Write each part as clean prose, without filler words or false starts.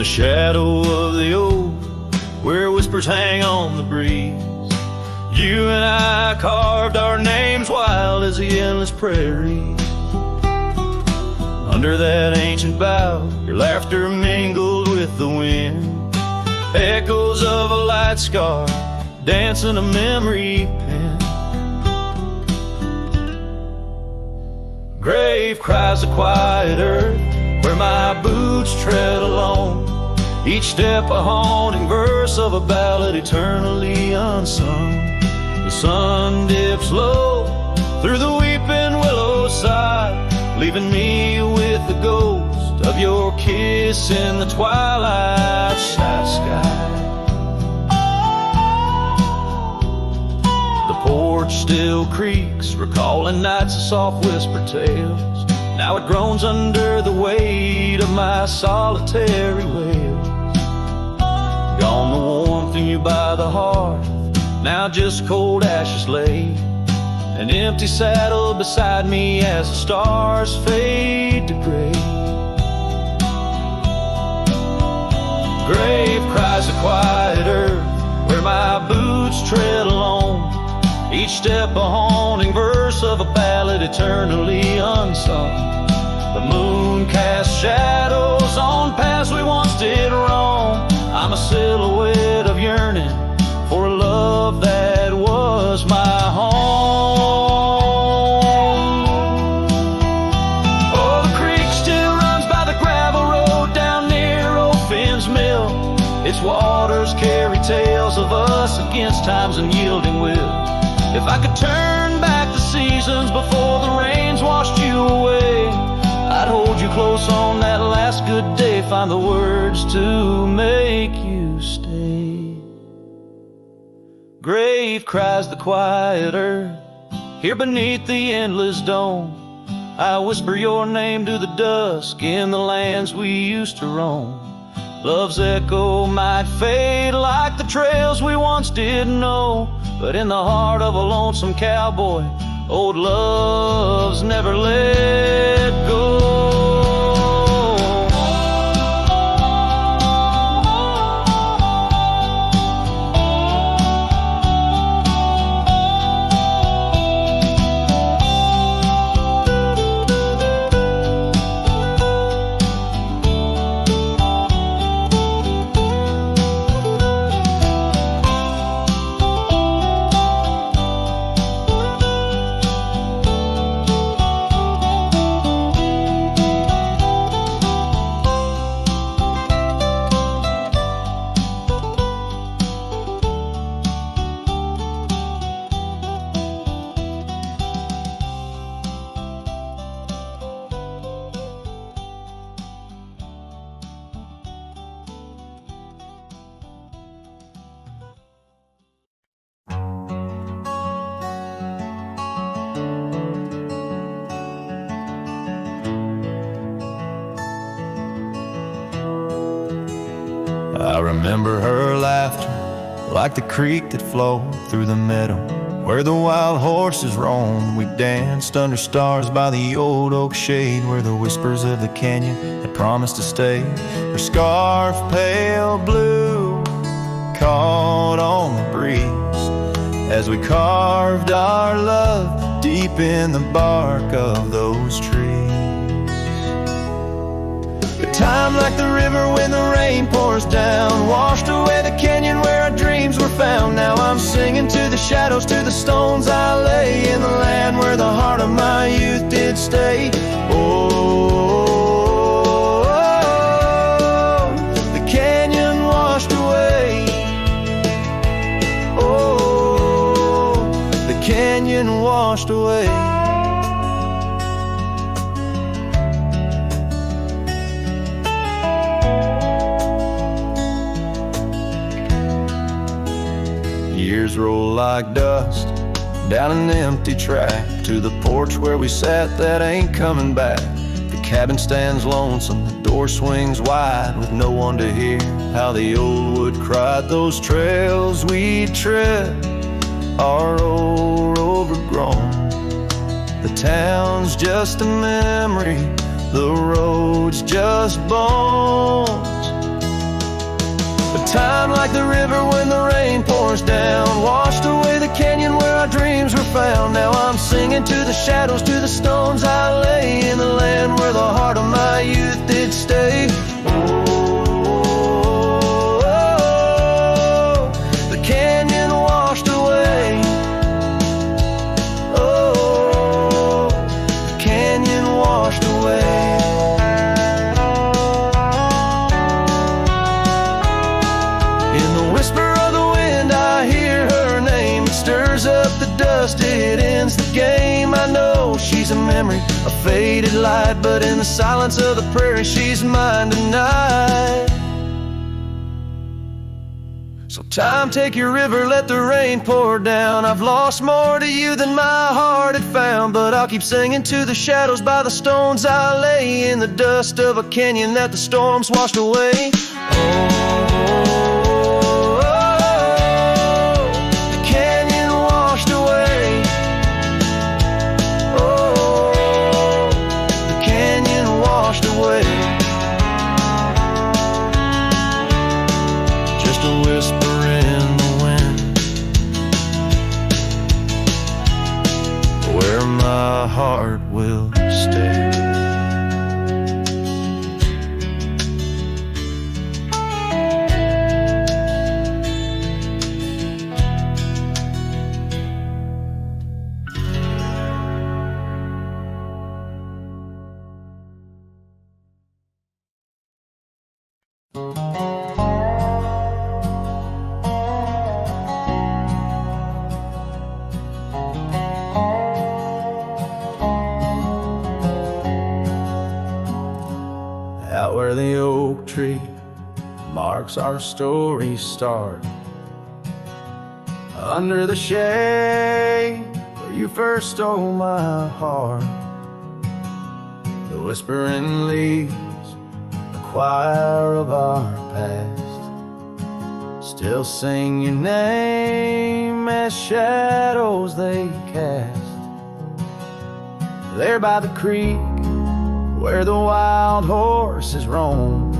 the shadow of the oak, where whispers hang on the breeze, you and I carved our names wild as the endless prairies. Under that ancient bough, your laughter mingled with the wind, echoes of a light scar dancing a memory pen. Grave cries the quiet earth, where my boots tread alone, each step a haunting verse of a ballad eternally unsung. The sun dips low through the weeping willow side, leaving me with the ghost of your kiss in the twilight sky. The porch still creaks, recalling nights of soft whispered tales. Now it groans under the weight of my solitary wails. Gone the warmth in you by the hearth, now just cold ashes lay. An empty saddle beside me as the stars fade to gray. Grave cries the quiet earth, where my boots tread alone, each step a haunting verse of a ballad eternally unsung. The moon casts shadows on paths we once did wrong. I'm a silhouette of yearning for a love that was my home. Oh, the creek still runs by the gravel road down near old Finn's mill. Its waters carry tales of us against time's unyielding will. If I could turn back the seasons before the rains washed you away, I'd hold you close on that last good day, find the words to make you stay. Grave cries the quiet earth, here beneath the endless dome. I whisper your name to the dusk in the lands we used to roam. Love's echo might fade like the trails we once did know, but in the heart of a lonesome cowboy, old love's never let go. I remember her laughter like the creek that flowed through the meadow where the wild horses roamed. We danced under stars by the old oak shade where the whispers of the canyon had promised to stay. Her scarf pale blue caught on the breeze as we carved our love deep in the bark of those trees. Time like the river when the rain pours down, washed away the canyon where our dreams were found. Now I'm singing to the shadows, to the stones I lay in the land where the heart of my youth did stay. Oh, the canyon washed away. Oh, the canyon washed away. Years roll like dust down an empty track to the porch where we sat that ain't coming back. The cabin stands lonesome, the door swings wide with no one to hear how the old wood cried. Those trails we tread are old, overgrown. The town's just a memory, the road's just bones. Time like the river when the rain pours down, washed away the canyon where our dreams were found. Now I'm singing to the shadows, to the stones I lay, in the land where the heart of my youth did stay. Oh, the canyon washed away. Oh, the canyon washed away. Up the dust, it ends the game. I know she's a memory, a faded light, but in the silence of the prairie, she's mine tonight. So time, take your river, let the rain pour down. I've lost more to you than my heart had found, but I'll keep singing to the shadows by the stones I lay, in the dust of a canyon that the storms washed away. My heart will stay. Out where the oak tree marks our story start, under the shade where you first stole my heart, the whispering leaves, the choir of our past, still sing your name as shadows they cast. There by the creek where the wild horses roam,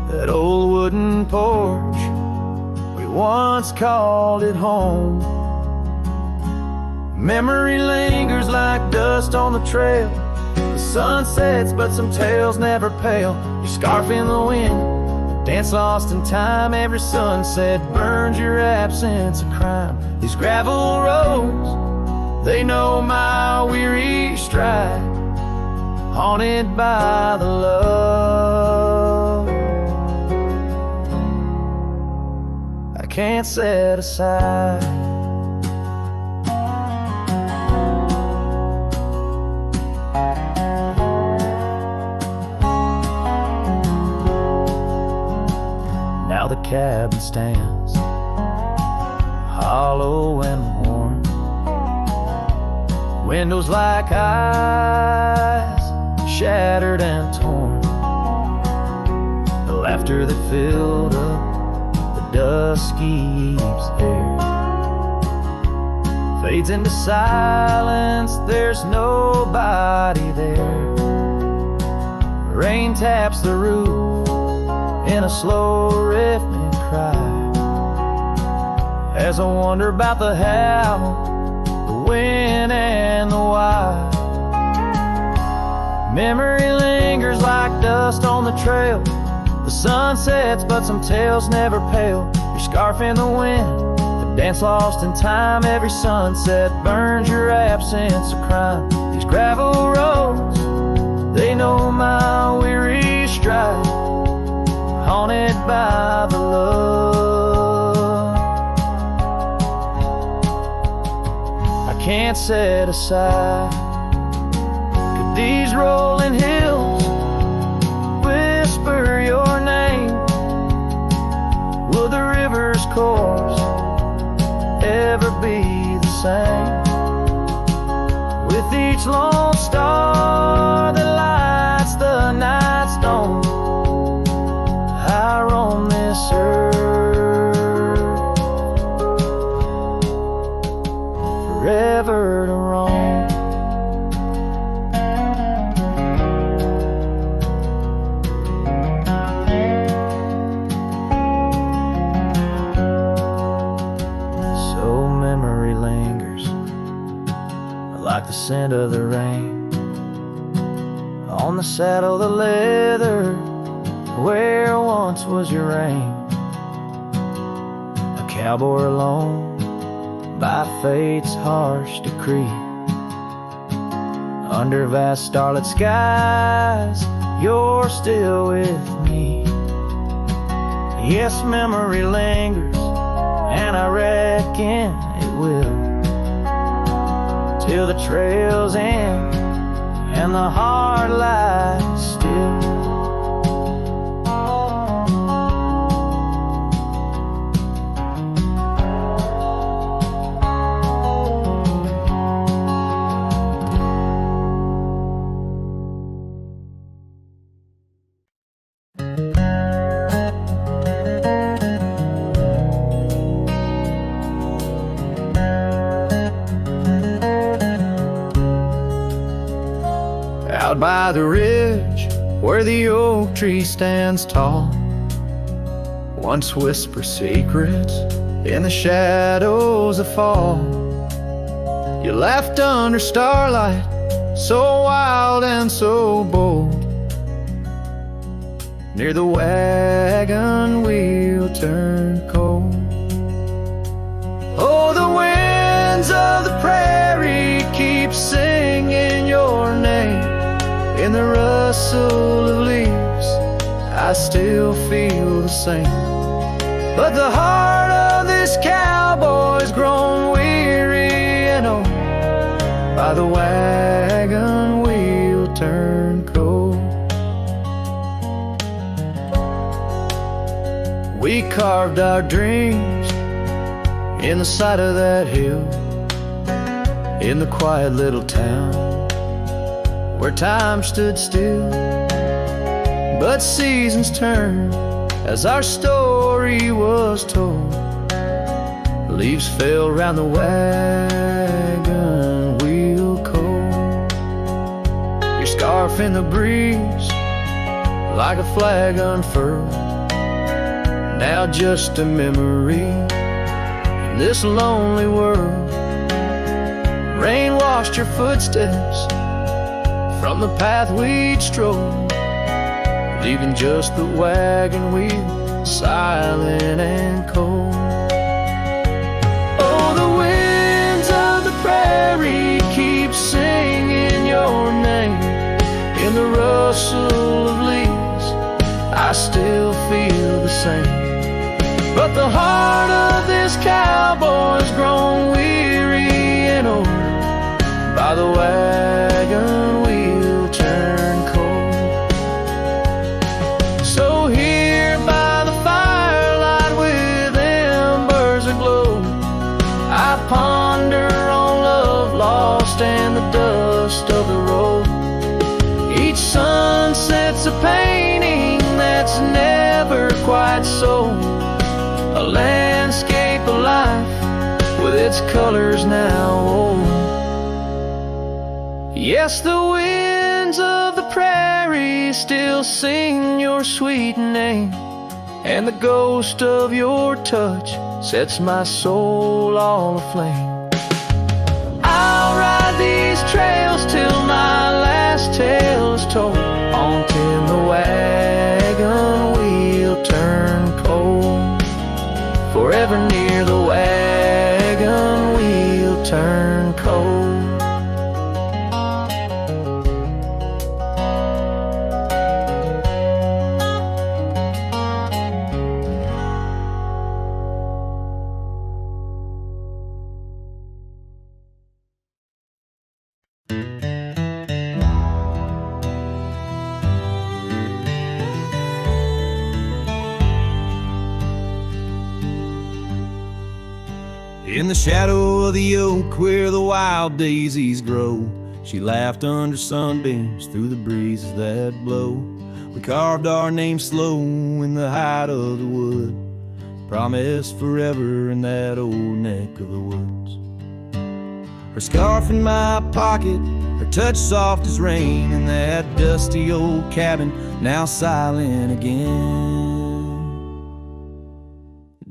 that old wooden porch, we once called it home. Memory lingers like dust on the trail. The sun sets but some tales never pale. Your scarf in the wind, the dance lost in time. Every sunset burns your absence of crime. These gravel roads, they know my weary stride, haunted by the love I can't set aside. Now the cabin stands hollow and worn, windows like eyes shattered and torn. The laughter that filled up the dusky eve's air fades into silence, there's nobody there. Rain taps the roof in a slow rhythmic cry, as I wonder about the how, the when and the why. Memory lingers like dust on the trail. The sun sets but some tales never pale. Your scarf in the wind, the dance lost in time. Every sunset burns your absence of crime. These gravel roads, they know my weary stride, haunted by the love I can't set aside. These rolling hills whisper your name. Will the river's course ever be the same? With each lone star that lights the night stone, I roam this earth forever to roam. like the scent of the rain. On the saddle, the leather, where once was your reign. A cowboy alone by fate's harsh decree. Under vast starlit skies, you're still with me. Yes, memory lingers, and I reckon it will, till the trails end and the heart lies still. Out by the ridge where the oak tree stands tall, once whisper secrets in the shadows that fall. You laughed under starlight, so wild and so bold. Near the wagon wheel turned cold. Oh, the winds of the prairie keep singing your name. In the rustle of leaves, I still feel the same. But the heart of this cowboy's grown weary and old by the wagon wheel turned cold. We carved our dreams in the side of that hill, in the quiet little town where time stood still. But seasons turned as our story was told. Leaves fell round the wagon wheel cold. Your scarf in the breeze like a flag unfurled, now just a memory in this lonely world. Rain washed your footsteps from the path we'd strolled, leaving just the wagon wheel silent and cold. Oh, the winds of the prairie keep singing your name. In the rustle of leaves, I still feel the same. But the heart of this cowboy's grown weary and old by the wagon wheel turned cold. So here by the firelight with embers aglow, I ponder on love lost and the dust of the road. Each sunset's a painting that's never quite sold, a landscape of life with its colors now old. Yes, the winds of the prairie still sing your sweet name, and the ghost of your touch sets my soul all aflame. I'll ride these trails till my last tale is told, on till the wagon wheel turn cold. Forever near the wagon wheel turn cold. In the shadow of the oak where the wild daisies grow, she laughed under sunbeams through the breezes that blow. We carved our names slow in the height of the wood, promised forever in that old neck of the woods. Her scarf in my pocket, her touch soft as rain, in that dusty old cabin now silent again.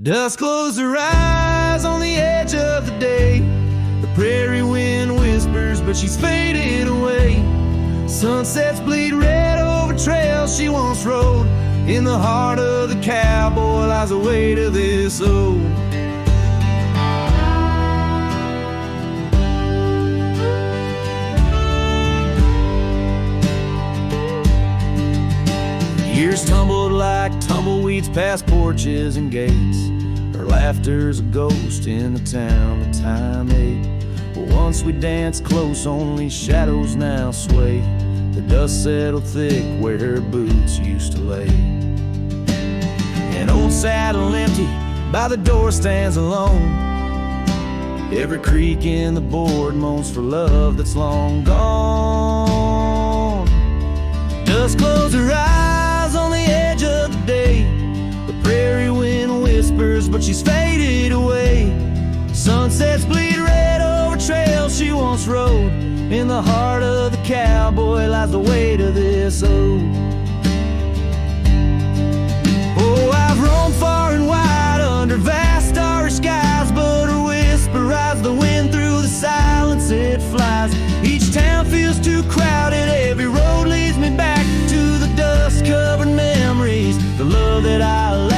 Dusk closed her eyes on the edge of the day. The prairie wind whispers, but but she's faded away. Sunsets bleed red over trails she once rode. In the heart of the cowboy lies the weight of this ode. Years tumbled like tumbleweeds past porches and gates. Her laughter's a ghost in the town that time ate. Once we danced close, only shadows now sway. The dust settled thick where her boots used to lay. An old saddle empty by the door stands alone. Every creak in the board moans for love that's long gone. Dust closed her eyes on the edge of the day. The prairie wind whispers, but she's faded away. Sunsets bleed red over trails she once rode. In the heart of the cowboy lies the weight of this ode. Oh, I've roamed far and wide under vast starry skies, but her whisper rides the wind through the silence it flies. Each town feels too crowded, every road leads me back to the dust-covered memories, the love that I lack.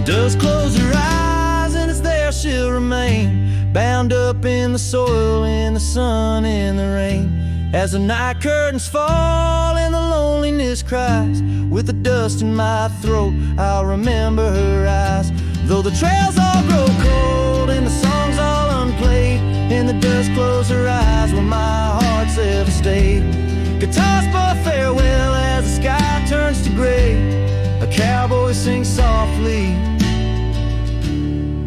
Dust close her eyes and it's there she'll remain, bound up in the soil, in the sun, in the rain. As the night curtains fall and the loneliness cries, with the dust in my throat I'll remember her eyes. Though the trails all grow cold and the songs all unplayed, and the dust close her eyes when my heart's ever stayed. Guitars for farewell as the sky turns to gray. A cowboy sings softly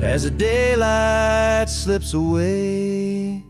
as the daylight slips away.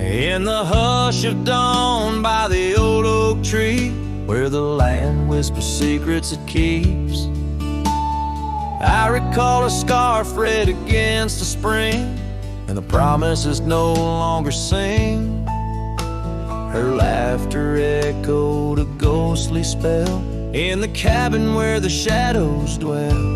In the hush of dawn by the old oak tree, where the land whispers secrets it keeps, I recall a scarf red against the spring, and the promises no longer sing. Her laughter echoed a ghostly spell in the cabin where the shadows dwell.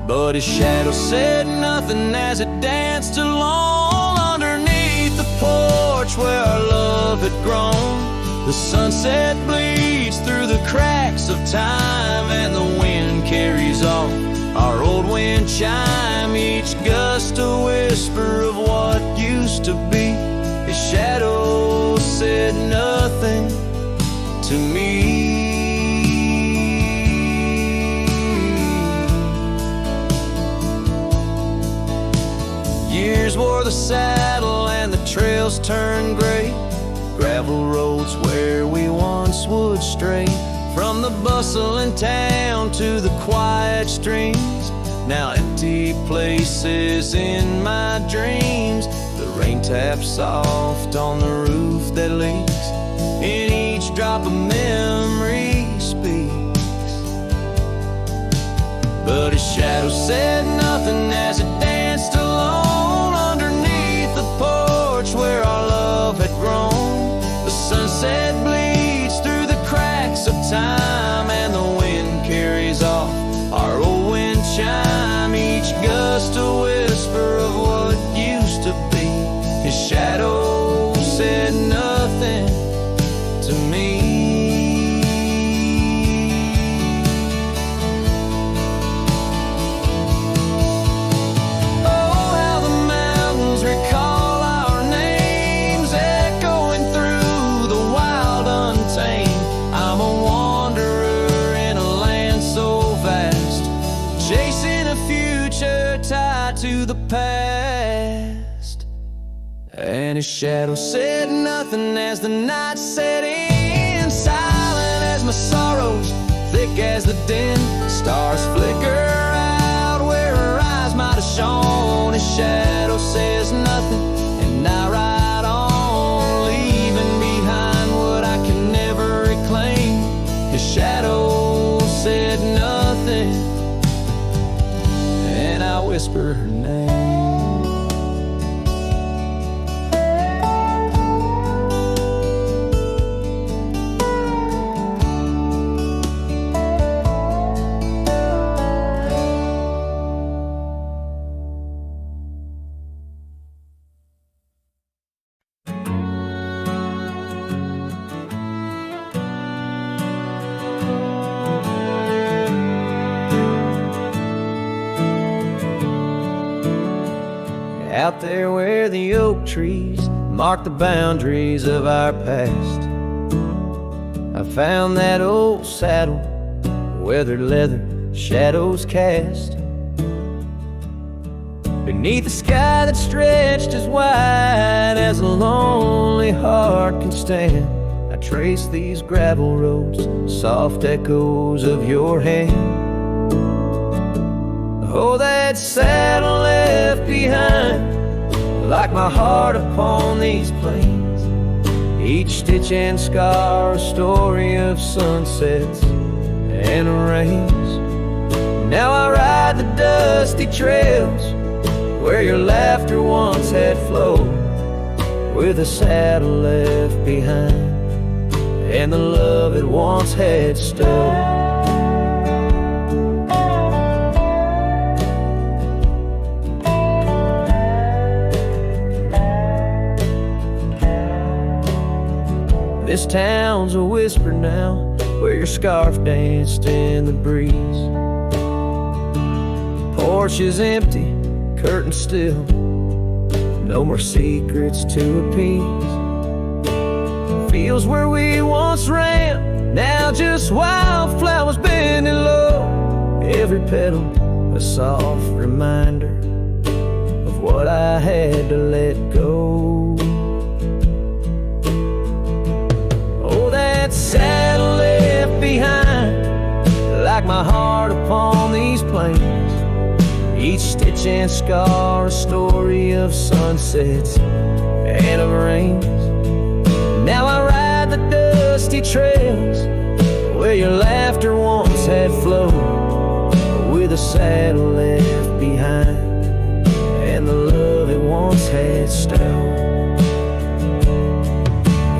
But his shadow said nothing as it danced alone underneath the porch where our love had grown. The sunset bleeds through the cracks of time, and the wind carries off our old wind chime. Each gust a whisper of what used to be. His shadow said nothing to me. Years wore the saddle and the trails turned gray. Gravel roads where we once would stray. From the bustling town to the quiet streams, now empty places in my dreams. The rain taps soft on the roof that leaks. In each drop of memory speaks. But his shadow said nothing as it danced alone underneath the porch where our love had grown. The sunset bleeds through the cracks of time, and the wind carries off our old wind chime. Each gust a whisper of what used to be. His shadow said nothing to me. and his shadow said nothing as the night set in. Silent as my sorrows, thick as the din. Stars flicker out where her eyes might have shone. His shadow says nothing, and I ride on, leaving behind what I can never reclaim. His shadow said nothing, and I whisper her name. Out there where the oak trees mark the boundaries of our past, I found that old saddle, weathered leather, shadows cast. Beneath a sky that stretched as wide as a lonely heart can stand, I trace these gravel roads, soft echoes of your hand. Oh, that saddle left behind, like my heart upon these plains. Each stitch and scar a story of sunsets and rains. Now I ride the dusty trails where your laughter once had flowed, with a saddle left behind and the love it once had stowed. This town's a whisper now, where your scarf danced in the breeze. Porch is empty, curtains still, no more secrets to appease. Fields where we once ran, now just wildflowers bending low. Every petal a soft reminder of what I had to let go. Saddle left behind, like my heart upon these plains. Each stitch and scar a story of sunsets and of rains. Now I ride the dusty trails where your laughter once had flowed, with a saddle left behind and the love it once had stowed.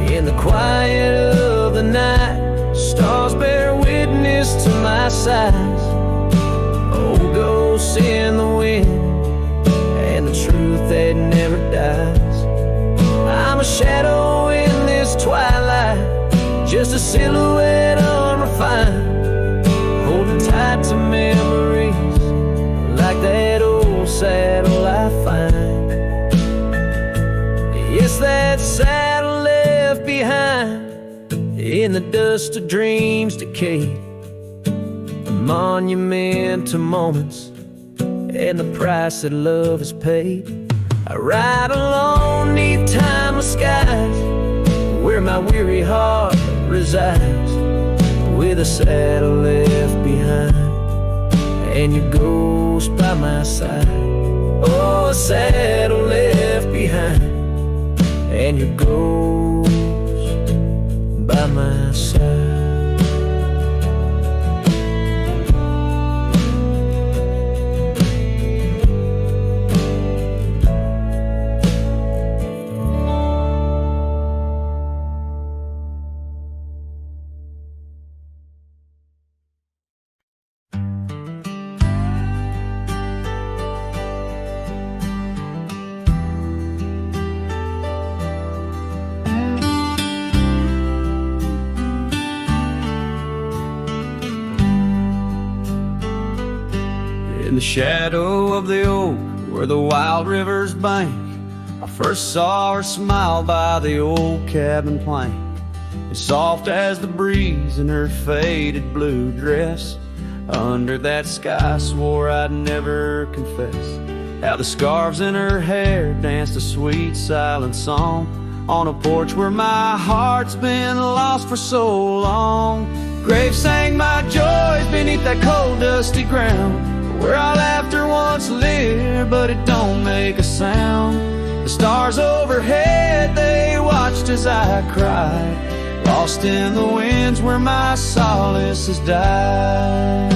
In the quiet of the night, stars bear witness to my sighs. Old ghosts in the wind and the truth that never dies. I'm a shadow in this twilight, just a silhouette unrefined, holding tight to memories like that old saddle I find. Yes, that saddle left behind in the dust of dreams decayed, a monument to moments and the price that love has paid. I ride alone neath timeless skies, where my weary heart resides, with a saddle left behind and your ghost by my side. Oh, a saddle left behind and your ghost by my side. In the shadow of the oak where the wild rivers bank, I first saw her smile by the old cabin plank. As soft as the breeze in her faded blue dress, under that sky I swore I'd never confess. How the scarves in her hair danced a sweet silent song on a porch where my heart's been lost for so long. Graves sang my joys beneath that cold dusty ground, where our laughter once lived, but it don't make a sound. The stars overhead, they watched as I cried, lost in the winds where my solace has died.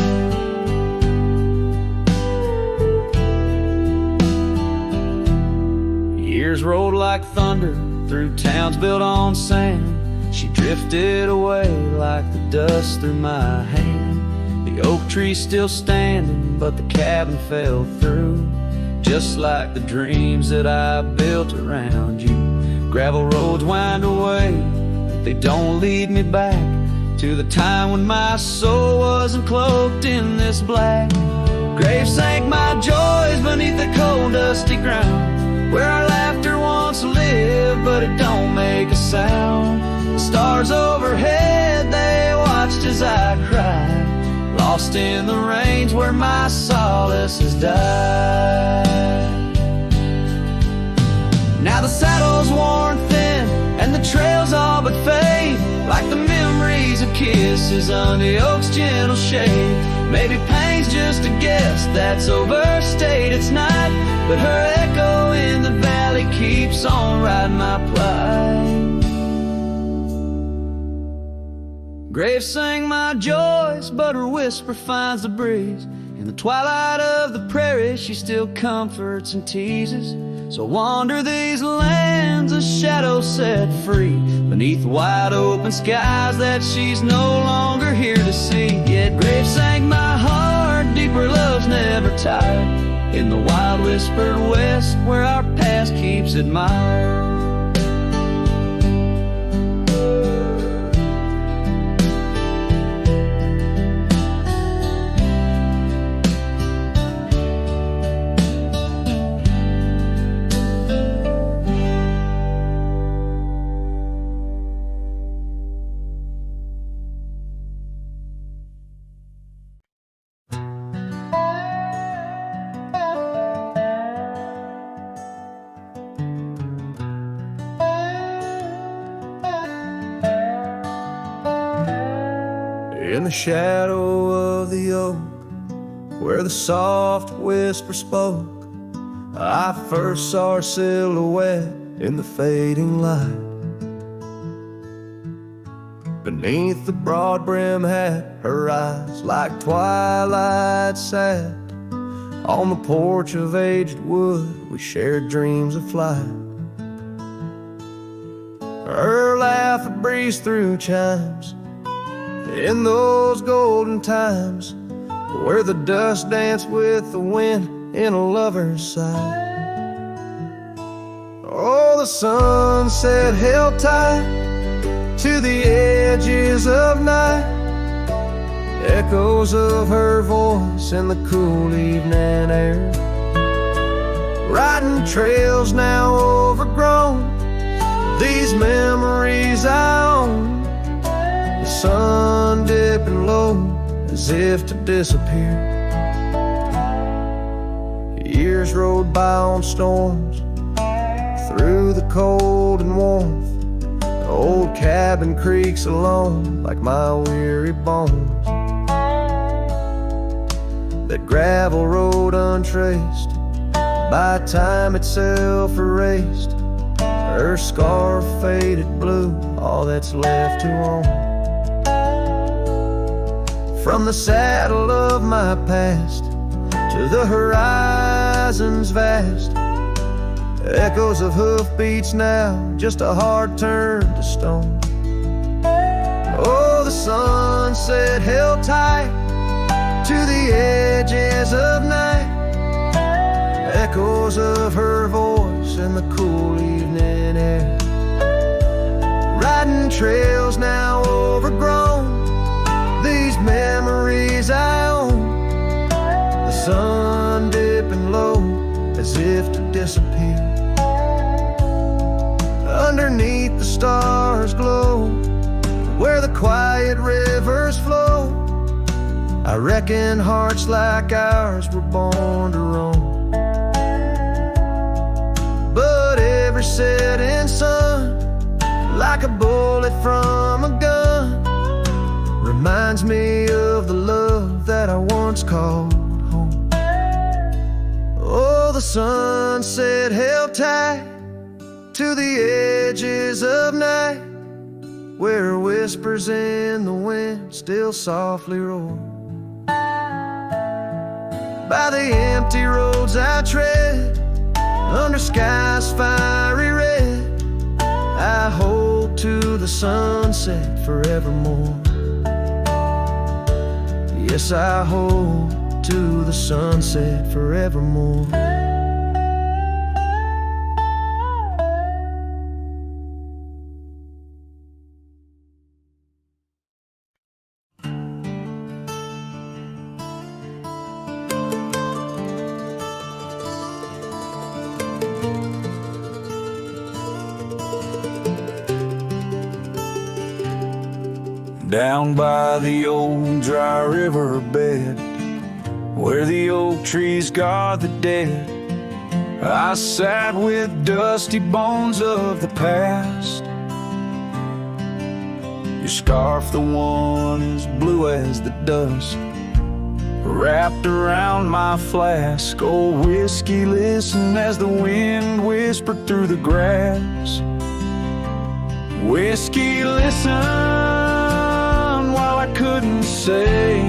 Years rolled like thunder through towns built on sand. She drifted away like the dust through my hand. The oak tree's still standing, but the cabin fell through, just like the dreams that I built around you. Gravel roads wind away, but they don't lead me back to the time when my soul wasn't cloaked in this black. Graves sank my joys beneath the cold dusty ground, where our laughter once lived, but it don't make a sound. The stars overhead, they watched as I cried, lost in the range where my solace has died. Now the saddle's worn thin and the trails all but fade, like the memories of kisses under the oak's gentle shade. Maybe pain's just a guess that's overstayed, it's not, but her echo in the valley keeps on riding my plight. Graves sang my joys, but her whisper finds the breeze. In the twilight of the prairie, she still comforts and teases. So wander these lands, a shadow set free, beneath wide open skies that she's no longer here to see. Yet Graves sang my heart deep where love's never tired, in the wild whispered west where our past keeps admired. In the shadow of the oak, where the soft whisper spoke, I first saw her silhouette in the fading light. Beneath the broad brim hat, her eyes like twilight sat. On the porch of aged wood, we shared dreams of flight. Her laugh breezed through chimes in those golden times, where the dust danced with the wind in a lover's sight. Oh, the sunset held tight to the edges of night, echoes of her voice in the cool evening air. Riding trails now overgrown, these memories I own. The sun dipping low as if to disappear. Years rode by on storms, through the cold and warmth. The old cabin creaks alone like my weary bones. That gravel road untraced, by time itself erased. Her scarf faded blue, all that's left to own. From the saddle of my past to the horizons vast, echoes of hoofbeats now, just a heart turned to stone. Oh, the sunset held tight to the edges of night, echoes of her voice in the cool evening air. Riding trails now overgrown, these memories I own. The sun dipping low as if to disappear. Underneath the stars glow, where the quiet rivers flow. I reckon hearts like ours were born to roam. setting sun, like a bullet from a gun, reminds me of the love that I once called home. Oh, the sunset held tight to the edges of night, where whispers in the wind still softly roar. By the empty roads I tread, under skies fiery red, I hold to the sunset forevermore. Yes, I hold to the sunset forevermore. Down by the old dry river bed, where the oak trees guard the dead, I sat with dusty bones of the past. Your scarf, the one as blue as the dusk, wrapped around my flask. Oh, whiskey, listen as the wind whispered through the grass. Whiskey, listen while I couldn't say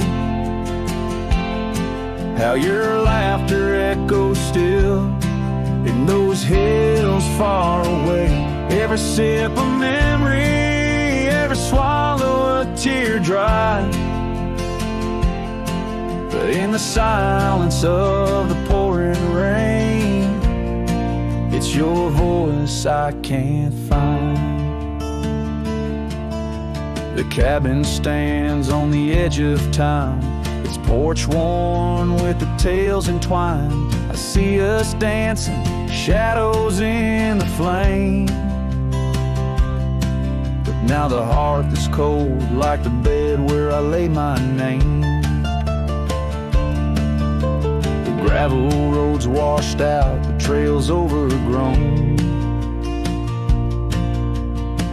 how your laughter echoes still in those hills far away. Every sip of memory, every swallow a tear dry, but in the silence of the pouring rain, it's your voice I can't find. The cabin stands on the edge of time, its porch worn with the tales entwined. I see us dancing, shadows in the flame, but now the hearth is cold like the bed where I lay my name. The gravel roads washed out, the trails overgrown,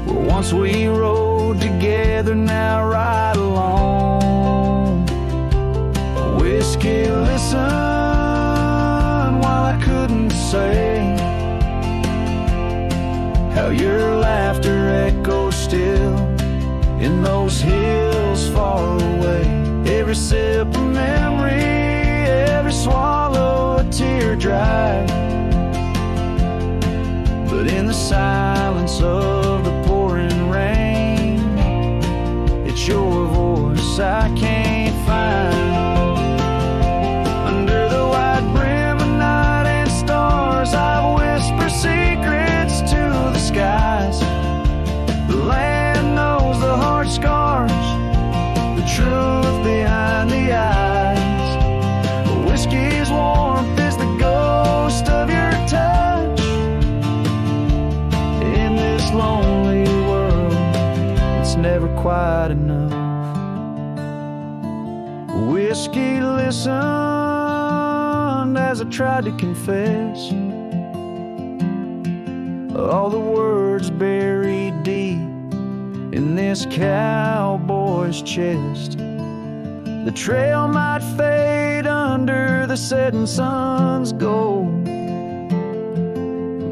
where once we rode together, now ride alone. Whiskey, listen while I couldn't say how your laughter echoes still in those hills far away. Every sip of memory, every swallow a tear dry, but in the silence of the pouring rain, it's your voice I can't find. Under the white brim of night and stars, I whisper secrets to the skies. The land knows the heart scars, the truth behind the eyes. Whiskey's warmth is the ghost of your touch in this lonely world. It's never quite enough. Whiskey listened as I tried to confess all the words buried deep in this cowboy's chest. The trail might fade under the setting sun's gold,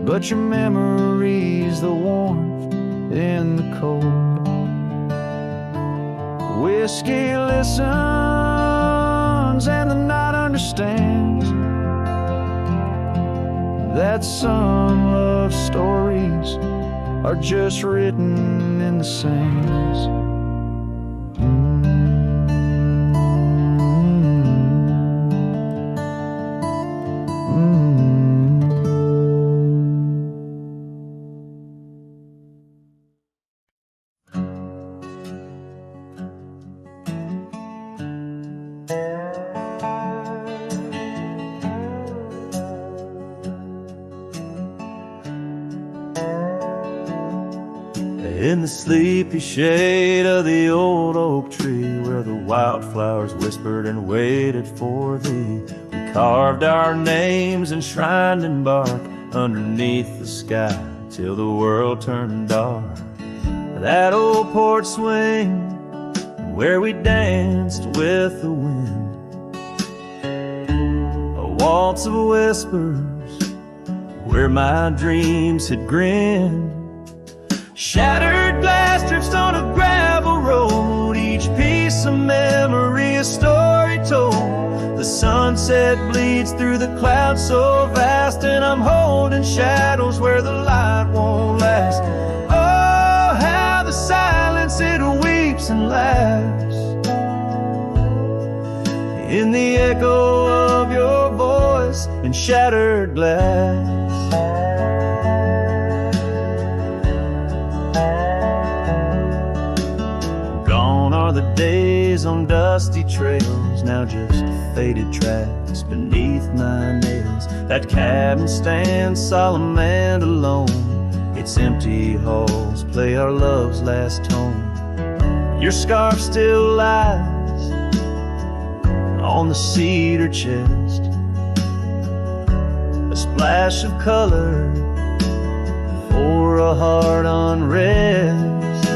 but your memory's the warmth in the cold. Whiskey listens and the night understands that some love stories are just written in the sands. In the sleepy shade of the old oak tree, where the wildflowers whispered and waited for thee, we carved our names enshrined in bark underneath the sky till the world turned dark. That old porch swing where we danced with the wind, a waltz of whispers where my dreams had grinned. Shattered glass drifts on a gravel road, each piece of memory a story told. The sunset bleeds through the clouds so vast, and I'm holding shadows where the light won't last. Oh, how the silence it weeps and laughs in the echo of your voice and shattered glass. Gone are the days on dusty trails, now just faded tracks beneath my nails. That cabin stands solemn and alone, its empty halls play our love's last tone. Your scarf still lies on the cedar chest, a splash of color for a heart unrest.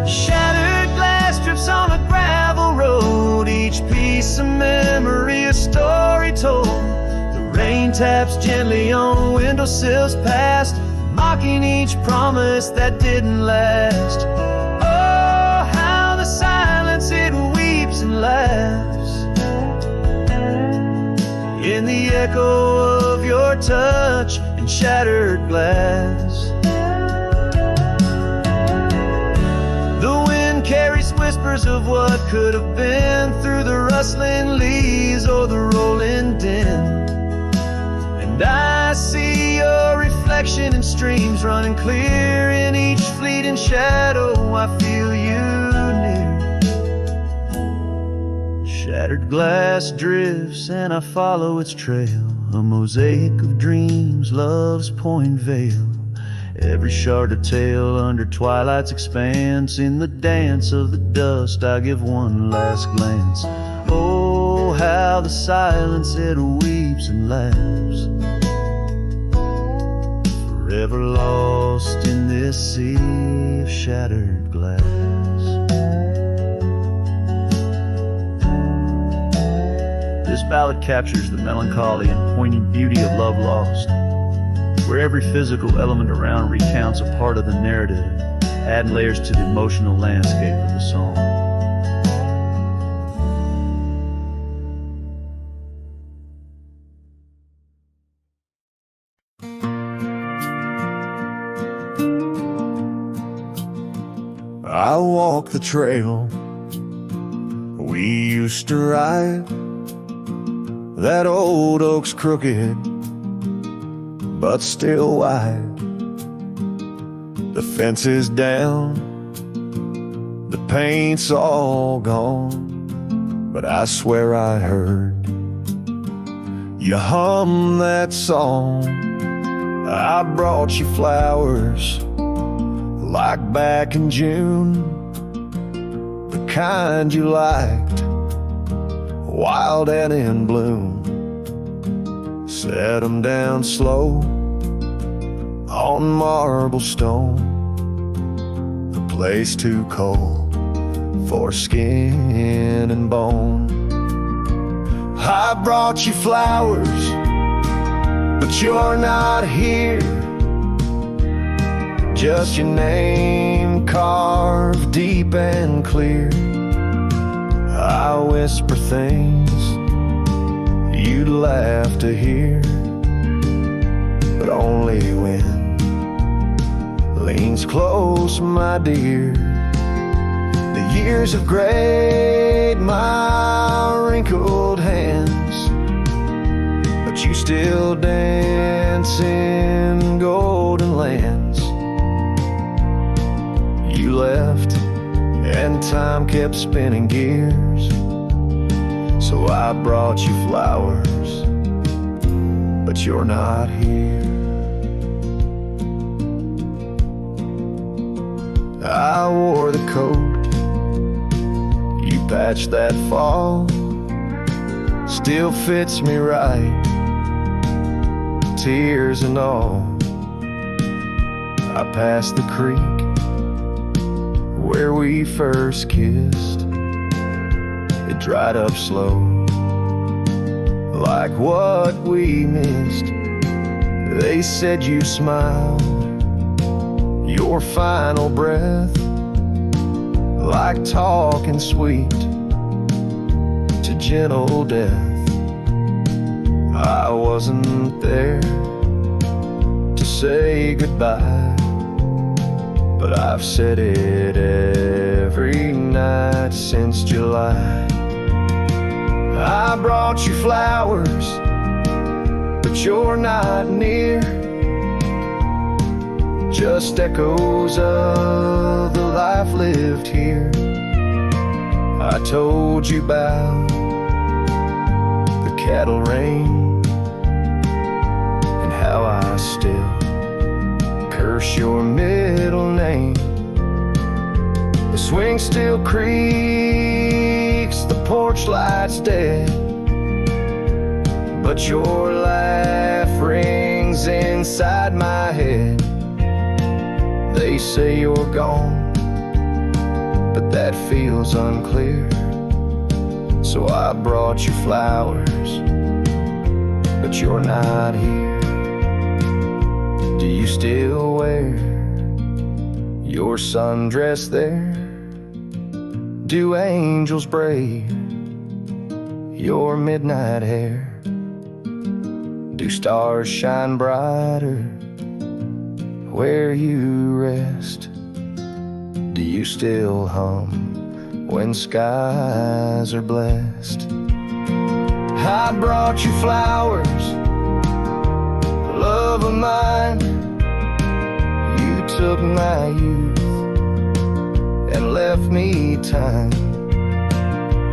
Shattered glass drips on a gravel road, each piece of memory a story told. The rain taps gently on windowsills past, mocking each promise that didn't last. Oh, how the silence it weeps and laughs in the echo of your touch and shattered glass. The wind carries whispers of what could have been through the rustling leaves or the rolling din. And I see your reflection in streams running clear in each fleeting shadow. I feel you near. Shattered glass drifts and I follow its trail, a mosaic of dreams, love's point veil. Every shard of tale under twilight's expanse. In the dance of the dust I give one last glance. Oh, how the silence it weeps and laughs, forever lost in this sea of shattered glass. This ballad captures the melancholy and poignant beauty of love lost, where every physical element around recounts a part of the narrative, adding layers to the emotional landscape of the song. I walk the trail we used to ride. That old oak's crooked, but still wide. The fence is down, the paint's all gone, but I swear I heard you hum that song. I brought you flowers like back in June, the kind you liked, wild and in bloom. Set 'em down slow on marble stone, a place too cold for skin and bone. I brought you flowers, but you're not here. Just your name carved deep and clear. I whisper things you'd laugh to hear, but only when leans close, my dear. The years have grayed my wrinkled hands, but you still dance in golden lands. You left and time kept spinning gears, so I brought you flowers, but you're not here. I wore the coat you patched that fall, still fits me right, tears and all. I passed the creek where we first kissed. It dried up slow, like what we missed. They said you smiled, your final breath, like talking sweet to gentle death. I wasn't there to say goodbye, but I've said it every night since July. I brought you flowers, but you're not near. Just echoes of the life lived here. I told you about the cattle rain and how I still curse your middle name. The swing still creaks, the porch light's dead, but your laugh rings inside my head. They say you're gone, but that feels unclear. So I brought you flowers, but you're not here. Do you still wear your sundress there? Do angels braid your midnight hair? Do stars shine brighter where you rest? Do you still hum when skies are blessed? I brought you flowers, love of mine. You took my youth and left me time.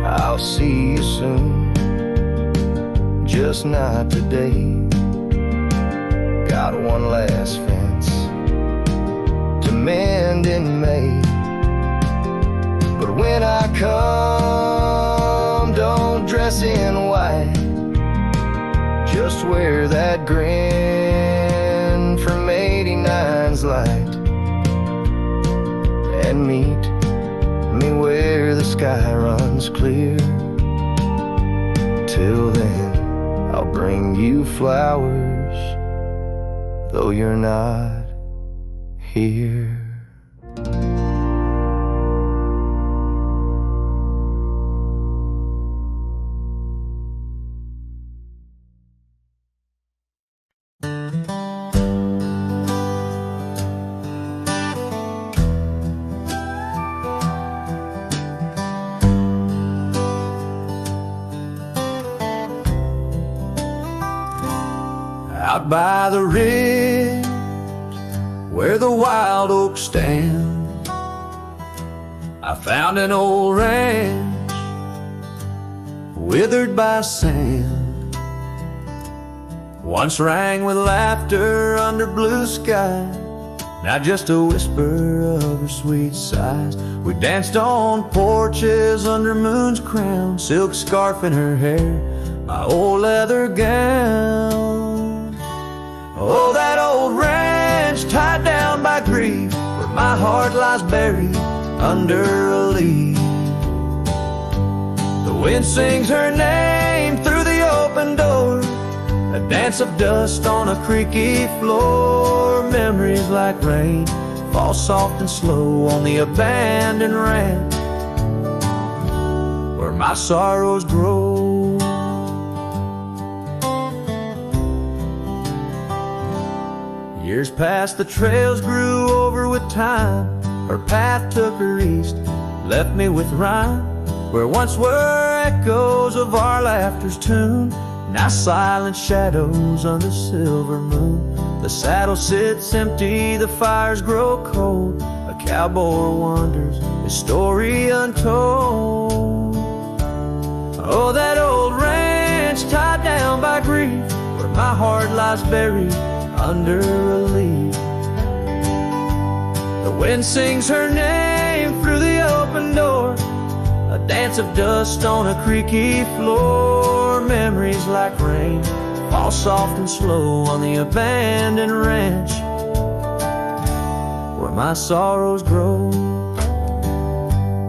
I'll see you soon, just not today. Got one last fence to mend in May, but when I come, don't dress in white. Just wear that grin from 89's light, and meet me where the sky runs clear. Till then, I'll bring you flowers, though you're not here. Out by the ridge where the wild oaks stand, I found an old ranch withered by sand. Once rang with laughter under blue sky, now just a whisper of her sweet sighs. We danced on porches under moon's crown, silk scarf in her hair, my old leather gown. Oh, that old ranch tied down by grief, where my heart lies buried under a leaf. The wind sings her name through the open door, a dance of dust on a creaky floor. Memories like rain fall soft and slow on the abandoned ranch where my sorrows grow. Years passed, the trails grew over with time. Her path took her east, left me with rhyme. Where once were echoes of our laughter's tune, now silent shadows on the silver moon. The saddle sits empty, the fires grow cold. A cowboy wanders, his story untold. Oh, that old ranch tied down by grief, where my heart lies buried under a leaf. The wind sings her name through the open door, a dance of dust on a creaky floor. Memories like rain fall soft and slow on the abandoned ranch where my sorrows grow.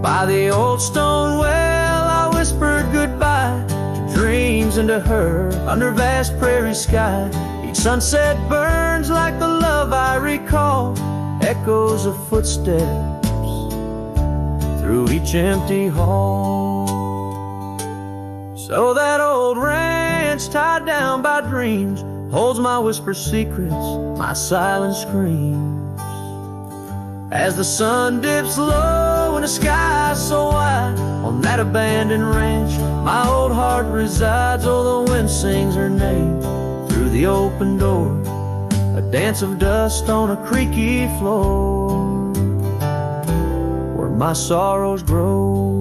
By the old stone well I whispered goodbye to dreams and to her under vast prairie sky. Each sunset burns like the love I recall, echoes of footsteps through each empty hall. So that old ranch tied down by dreams holds my whispered secrets, my silent screams. As the sun dips low and the sky so wide, on that abandoned ranch my old heart resides. Oh, the wind sings her name through the open door, a dance of dust on a creaky floor, where my sorrows grow.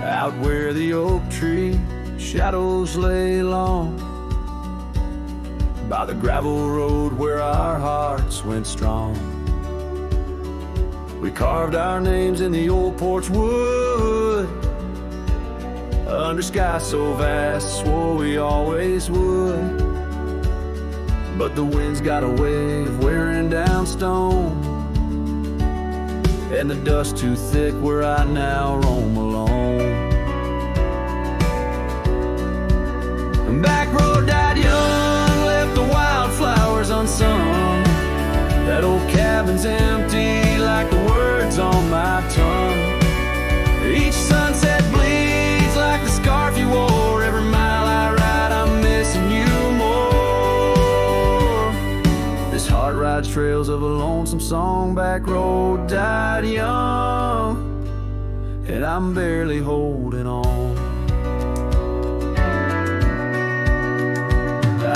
Out where the oak tree shadows lay long, by the gravel road where our hearts went strong, we carved our names in the old porch wood, under sky so vast, swore we always would. But the wind's got a way of wearing down stone, and the dust too thick where I now roam alone. Back road died young, left the wildflowers unsung. That old cabin's empty like the words on my tongue. Each sunset bleeds like the scarf you wore. Every mile I ride I'm missing you more. This heart rides trails of a lonesome song. Back road died young, and I'm barely holding on.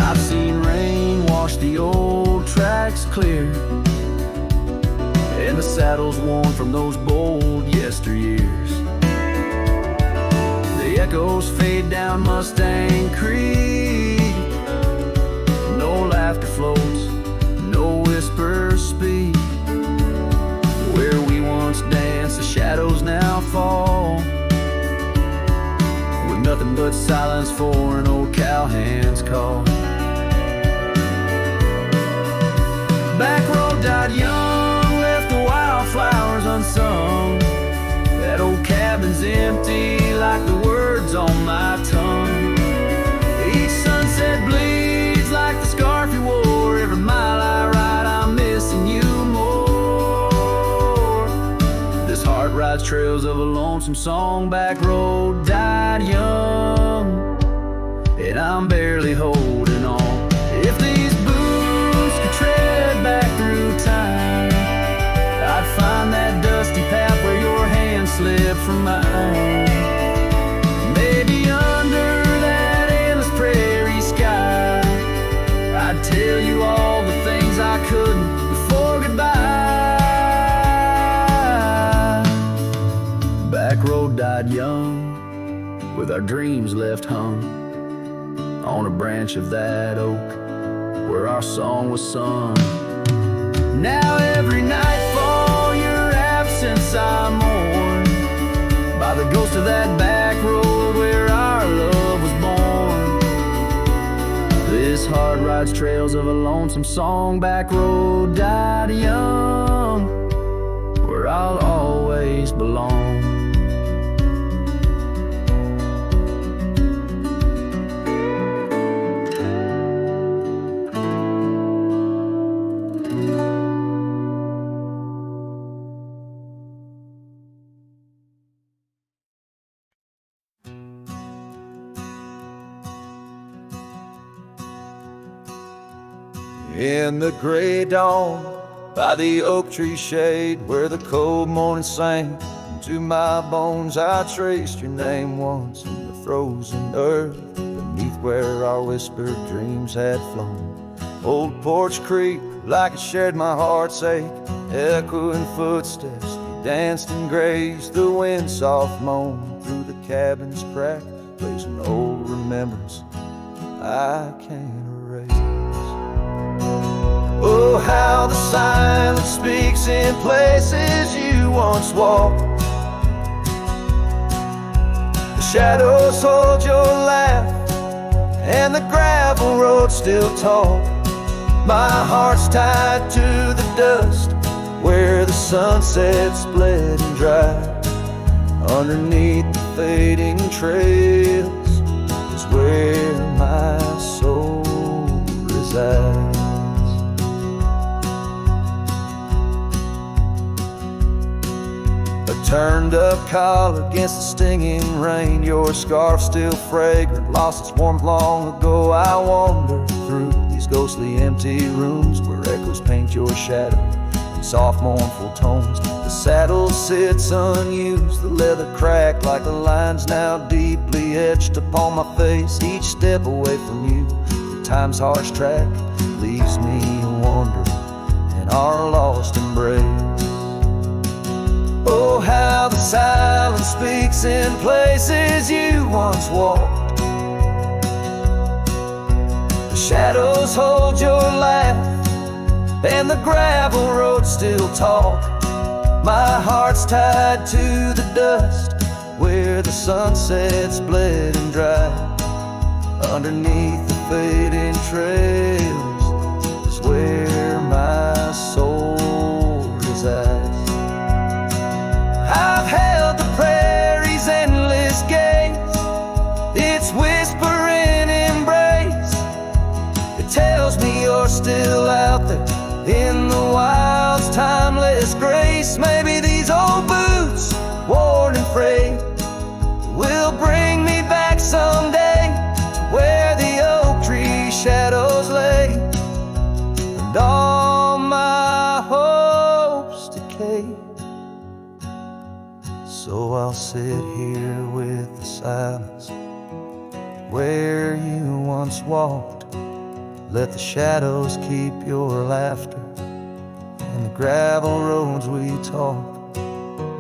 I've seen rain wash the old tracks clear, and the saddles worn from those bold yesteryears. The echoes fade down Mustang Creek. No laughter floats, no whispers speak. Where we once danced, the shadows now fall, with nothing but silence for an old cowhand's call. Back road died young, left the wildflowers unsung. That old cabin's empty like the words on my tongue. Each sunset bleeds like the scarf you wore. Every mile I ride I'm missing you more. This heart rides trails of a lonesome song. Back road died young, and I'm barely holding on. If these boots could tread back through time, I'd find that dusty path where your hand slipped from mine. Maybe under that endless prairie sky, I'd tell you all the things I couldn't before goodbye. Back road died young, with our dreams left hung on a branch of that oak where our song was sung. Now every nightfall your absence I mourn, by the ghost of that back road where our love was born. This heart rides trails of a lonesome song. Back road died young, where I'll always belong. In the gray dawn, by the oak tree shade, where the cold morning sank into my bones, I traced your name once in the frozen earth, beneath where our whispered dreams had flown. Old porch creak like it shared my heart's ache. Echoing footsteps, we danced and grazed. The wind soft moan through the cabin's crack plays an old remembrance I can't erase. Oh, how the silence speaks in places you once walked. The shadows hold your laugh, and the gravel road still talk. My heart's tied to the dust, where the sunset's bled and dry. Underneath the fading trails is where my soul resides. A turned up collar against the stinging rain. Your scarf still fragrant, lost its warmth long ago. I wander through these ghostly empty rooms where echoes paint your shadow in soft mournful tones. The saddle sits unused, the leather cracked like the lines now deeply etched upon my face. Each step away from you, time's harsh track leaves me wandering in our lost embrace. Oh, how the silence speaks in places you once walked. The shadows hold your laugh, and the gravel road still talk. My heart's tied to the dust, where the sunset's bled and dry. Underneath the fading trails is where my soul resides. I've held the prairie's endless gaze, its whispering embrace. It tells me you're still out there in the wild's timeless grace. Maybe these old boots, worn and frayed, will bring me back someday to where the oak tree shadows lay, and all my hopes decay. So I'll sit here with the silence where you once walked. Let the shadows keep your laughter and the gravel roads we talk.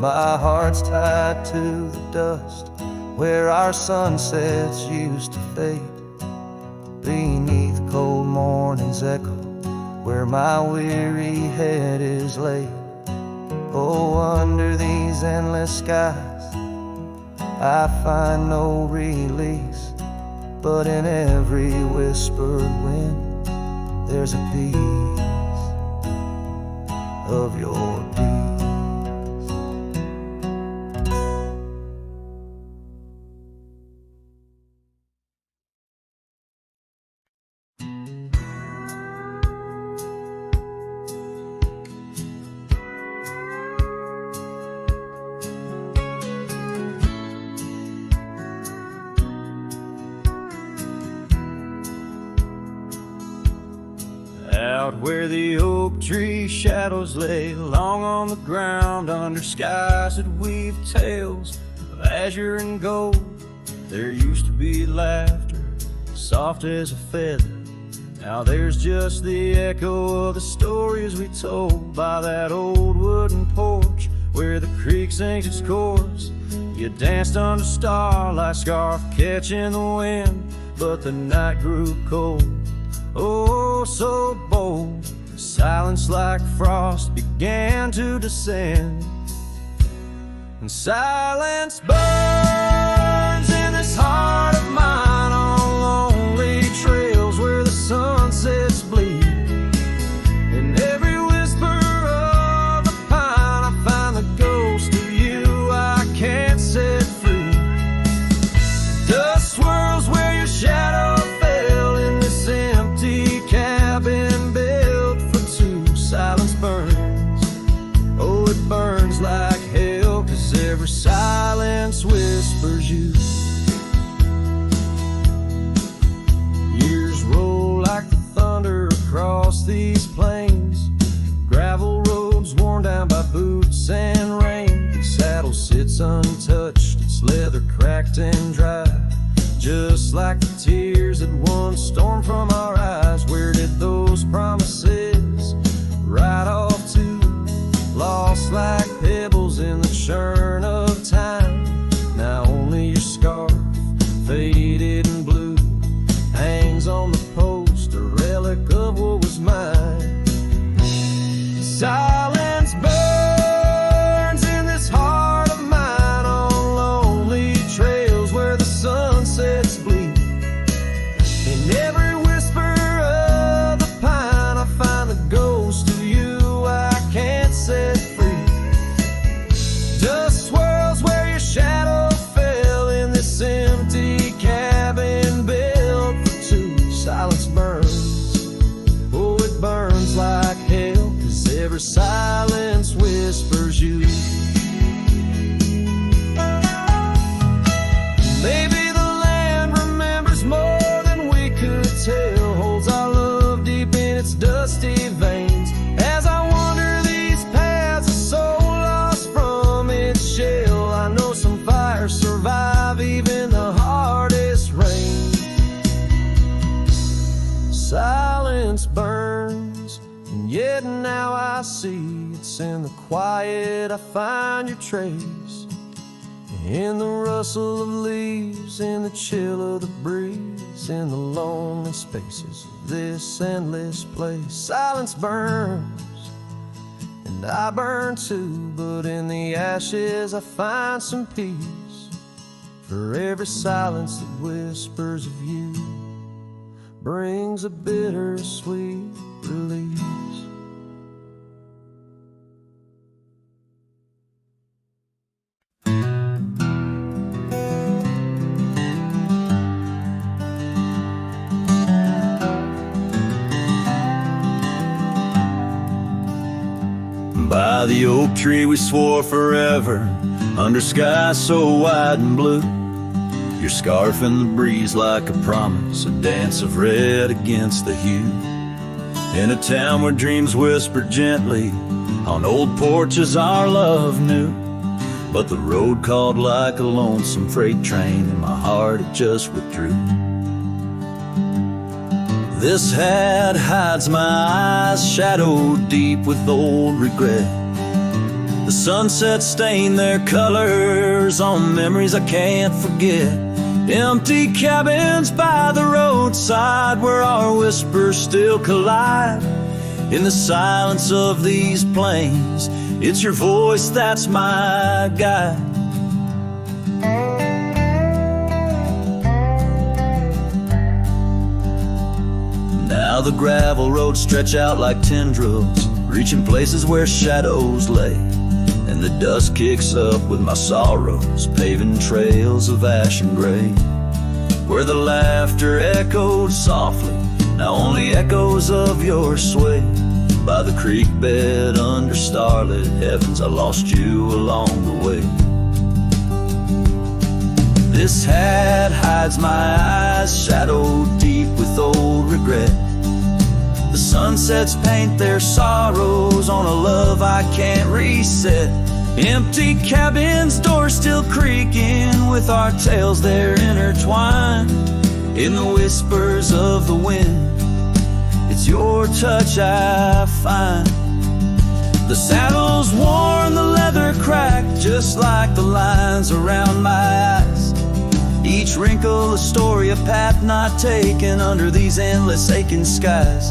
My heart's tied to the dust, where our sunsets used to fade. Beneath cold morning's echo, where my weary head is laid. Oh, under these endless skies I find no release, but in every whispered wind there's a piece of your peace. Out where the oak tree shadows lay long on the ground, under skies that weave tales of azure and gold, there used to be laughter soft as a feather. Now there's just the echo of the stories we told by that old wooden porch where the creek sings its chorus. You danced under starlight, scarf catching the wind, but the night grew cold, oh so bold. The silence like frost began to descend, and silence burns in this heart of mine on lonely trails where the sunsets bleed. In every whisper of the pine I find the ghost of you I can't set free. Dust swirls where your shadow fell in this empty cabin built for two. Silence burns, oh it burns like hell, 'cause every silence whispers you. Years roll like the thunder across these plains, gravel roads worn down by boots and rain. The saddle sits untouched, its leather cracked and dry. just like the tears that once stormed from our eyes. Where did those promises ride off to? Lost like pebbles in the churn of time. Now only your scarf, faded and blue, hangs on the post, a relic of what was mine. Silence burns in this heart of mine, on lonely trails where the sunsets bleed. In every whisper of the pine, I find the ghost of you I can't set free. Dust swirls where your shadow fell in this empty cabin built for two. Silence burns, oh it burns like hell, 'cause every silence whispers you. Maybe the land remembers more than we could tell, holds our love deep in its dusty veins. As I wander these paths, a soul lost from its shell, I know some fires survive even the hardest rain. Silence burns, and yet now I see it's in the quiet I find your trace. In the rustle of leaves, in the chill of the breeze, in the lonely spaces of this endless place. Silence burns, and I burn too, but in the ashes I find some peace. For every silence that whispers of you brings a bittersweet release. By the oak tree we swore forever, under skies so wide and blue. Your scarf in the breeze like a promise, a dance of red against the hue. In a town where dreams whisper gently, on old porches our love knew. But the road called like a lonesome freight train, and my heart it just withdrew. This hat hides my eyes, shadowed deep with old regret. The sunset stained their colors on memories I can't forget. Empty cabins by the roadside where our whispers still collide. In the silence of these plains, it's your voice that's my guide. Now the gravel roads stretch out like tendrils, reaching places where shadows lay. And the dust kicks up with my sorrows, paving trails of ash and gray. Where the laughter echoed softly, now only echoes of your sway. By the creek bed under starlit heavens, I lost you along the way. This hat hides my eyes, shadowed deep with old regret. The sunsets paint their sorrows on a love I can't reset. Empty cabins, doors still creaking with our tales there intertwined. In the whispers of the wind, it's your touch I find. The saddle's worn, the leather cracked, just like the lines around my eyes. Each wrinkle a story, a path not taken under these endless aching skies.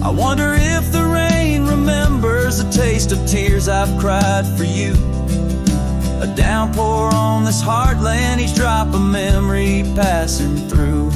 I wonder if the rain remembers the taste of tears I've cried for you. A downpour on this heartland, each drop a memory passing through.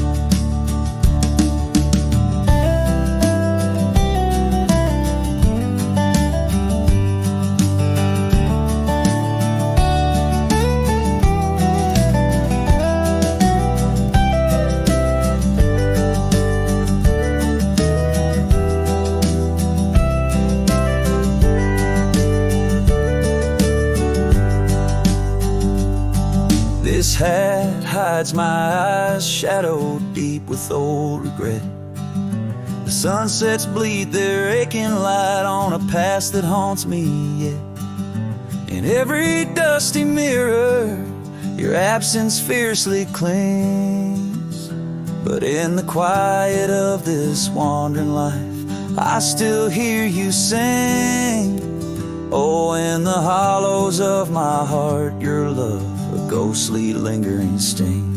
This hat hides my eyes, shadowed deep with old regret. The sunsets bleed their aching light on a past that haunts me yet. In every dusty mirror, your absence fiercely clings. But in the quiet of this wandering life, I still hear you sing. Oh, in the hollows of my heart, your love, a ghostly lingering sting.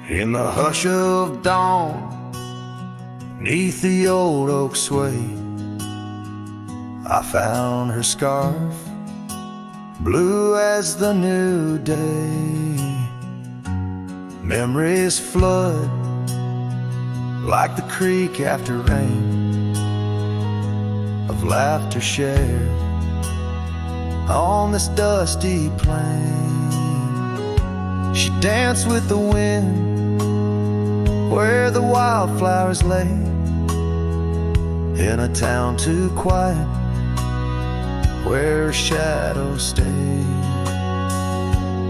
In the hush of dawn, 'neath the old oak sway, I found her scarf, blue as the new day. Memories flood like the creek after rain, of laughter shared on this dusty plain. She danced with the wind where the wildflowers lay, in a town too quiet where her shadow stays.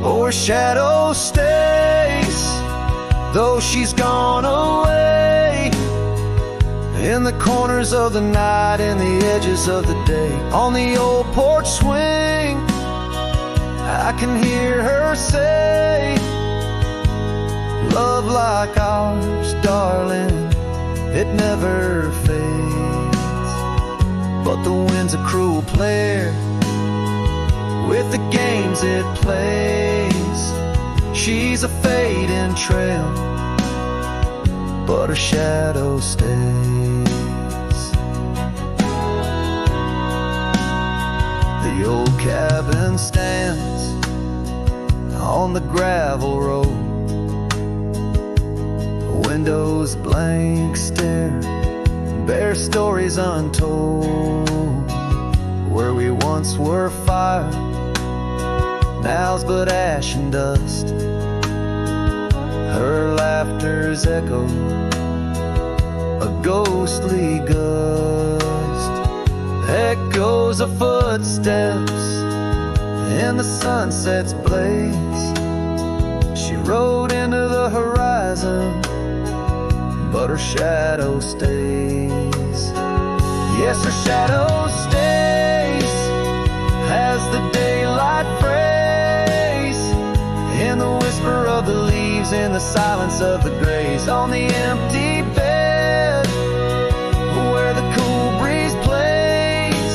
Oh, her shadow stays, though she's gone away, in the corners of the night, in the edges of the day. On the old porch swing, I can hear her say, love like ours, darling, it never fades. But the wind's a cruel player with the games it plays. She's a fading trail, but her shadow stays. The old cabin stands on the gravel road, windows blank stare, bare stories untold. Where we once were fire, now's but ash and dust. Her laughter's echo, a ghostly gust. Echoes of footsteps in the sunset's blaze. She rode into the horizon, but her shadow stays. Yes, her shadow stays as the daylight frays, in the whisper of the leaves, in the silence of the grays. On the empty bed where the cool breeze plays,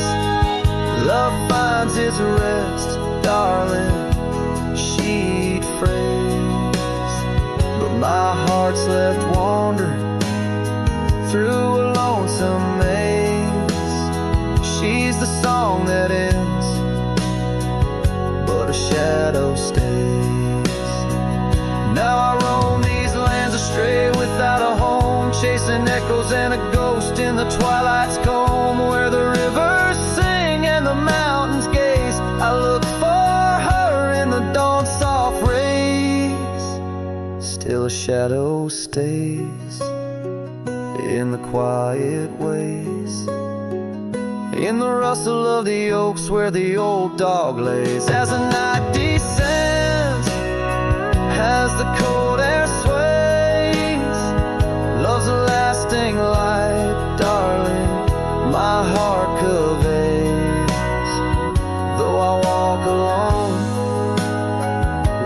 love finds its rest, darling, she'd phrase. But my heart's left wandering through a lonesome maze. She's the song that ends, but a shadow stays. Now I roam these lands astray without a home, chasing echoes and a ghost in the twilight's comb, where the rivers sing and the mountains gaze. I look for her in the dawn's soft rays. Still a shadow stays in the quiet ways, in the rustle of the oaks where the old dog lays. As the night descends, as the cold air sways, love's a lasting light, darling, my heart conveys. Though I walk alone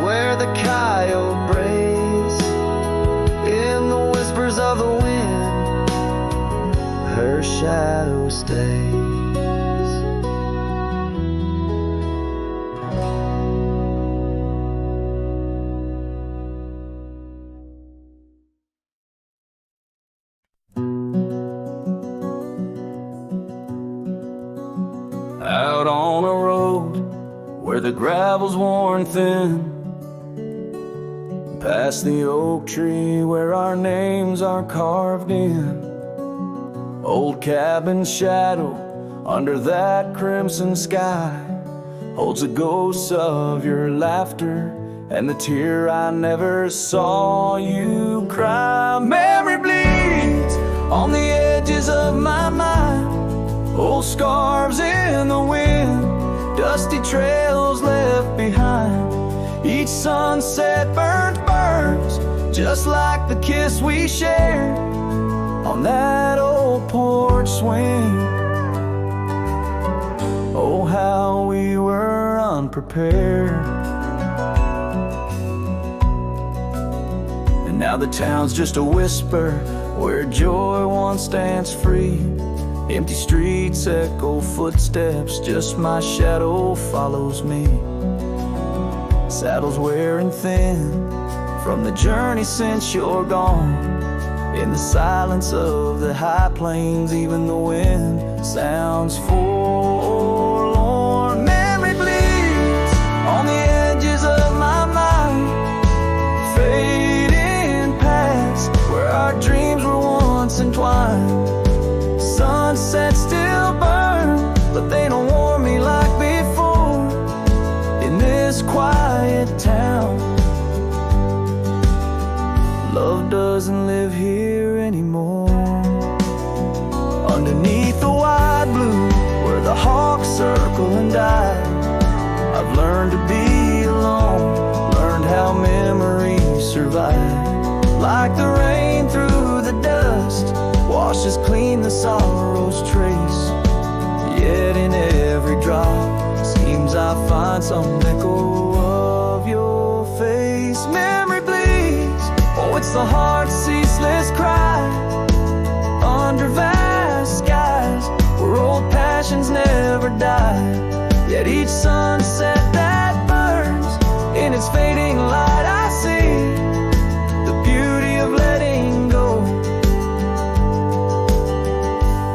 where the coyote brays, in the whispers of the wind, her shadow stays. Out on a road where the gravel's worn thin, past the oak tree where our names are carved in. Old cabin shadow under that crimson sky holds the ghosts of your laughter and the tear I never saw you cry. Memory bleeds on the edges of my mind, Old scarves in the wind, dusty trails left behind. Each sunset burns just like the kiss we shared on that old porch swing. Oh, how we were unprepared. And now the town's just a whisper where joy once danced free. Empty streets echo footsteps, just my shadow follows me. Saddles wearing thin from the journey since you're gone. In the silence of the high plains, even the wind sounds forlorn. Memory bleeds on the edges of my mind, fading past where our dreams were once entwined. Sunsets still burn, but they don't warm me like before. In this quiet town, love doesn't live here anymore. Underneath the wide blue, where the hawks circle and die, I've learned to be alone, learned how memories survive. Like the rain through the dust, washes clean the sorrow's trace. Yet in every drop, seems I find some echo of your face. Memory bleeds, oh, it's the heart's ceaseless cry. Under vast skies, where old passions never die. Yet each sunset that burns, in its fading light I see the beauty of letting go.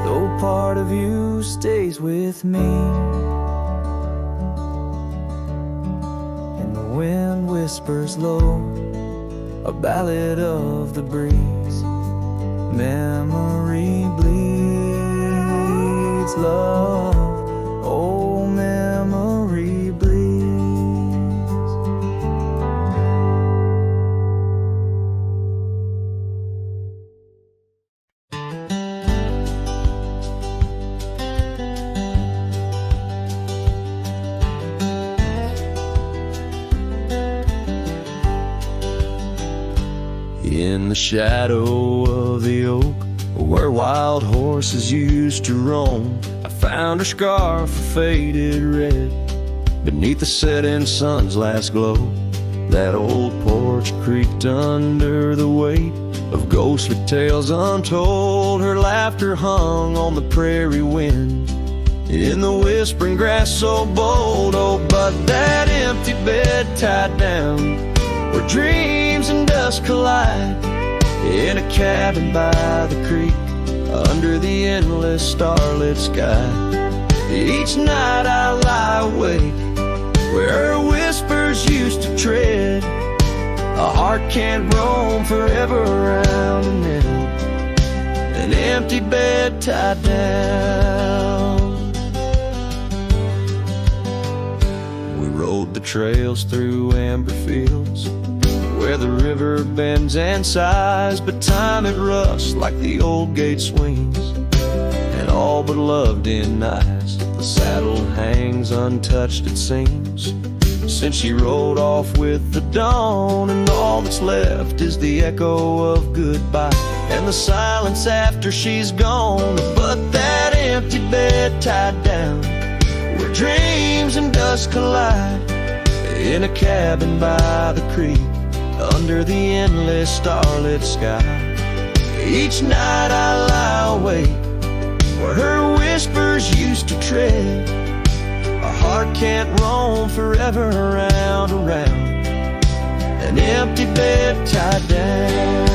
Though part of you stays with me, and the wind whispers low, a ballad of the breeze. Memory bleeds love, oh, memory bleeds. In the shadow of the oak, where wild horses used to roam, I found her scarf of faded red beneath the setting sun's last glow. That old porch creaked under the weight of ghostly tales untold. Her laughter hung on the prairie wind, in the whispering grass so bold. Oh, but that empty bed tied down, where dreams and dust collide, in a cabin by the creek, under the endless starlit sky. Each night I lie awake, where her whispers used to tread. A heart can't roam forever around and in an empty bed tied down. We rode the trails through amber fields, where the river bends and sighs, but time it rusts like the old gate swings, and all but love denies. The saddle hangs untouched, it seems, since she rode off with the dawn, and all that's left is the echo of goodbye and the silence after she's gone. But that empty bed tied down, where dreams and dust collide, in a cabin by the creek, under the endless starlit sky. Each night I lie awake, where her whispers used to tread. A heart can't roam forever around an empty bed tied down.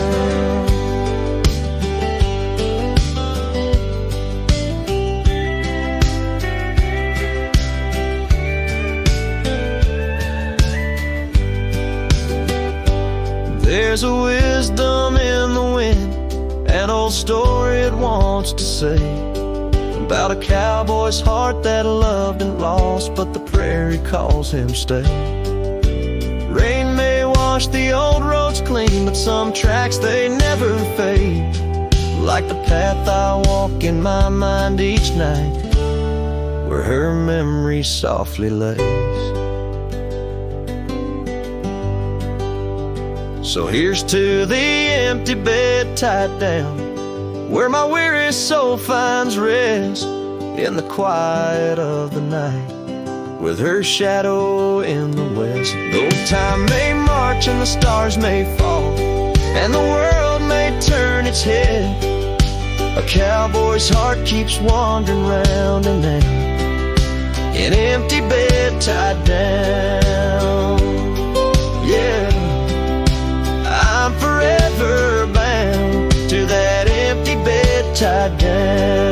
There's a wisdom in the wind, an old story it wants to say, about a cowboy's heart that loved and lost, but the prairie calls him stay. Rain may wash the old roads clean, but some tracks they never fade. like the path I walk in my mind each night, where her memory softly lays. So here's to the empty bed tied down, where my weary soul finds rest, in the quiet of the night, with her shadow in the west. Though time may march and the stars may fall, and the world may turn its head, a cowboy's heart keeps wandering round and down, an empty bed tied down. Yeah, I'm forever bound to that empty bed tied down.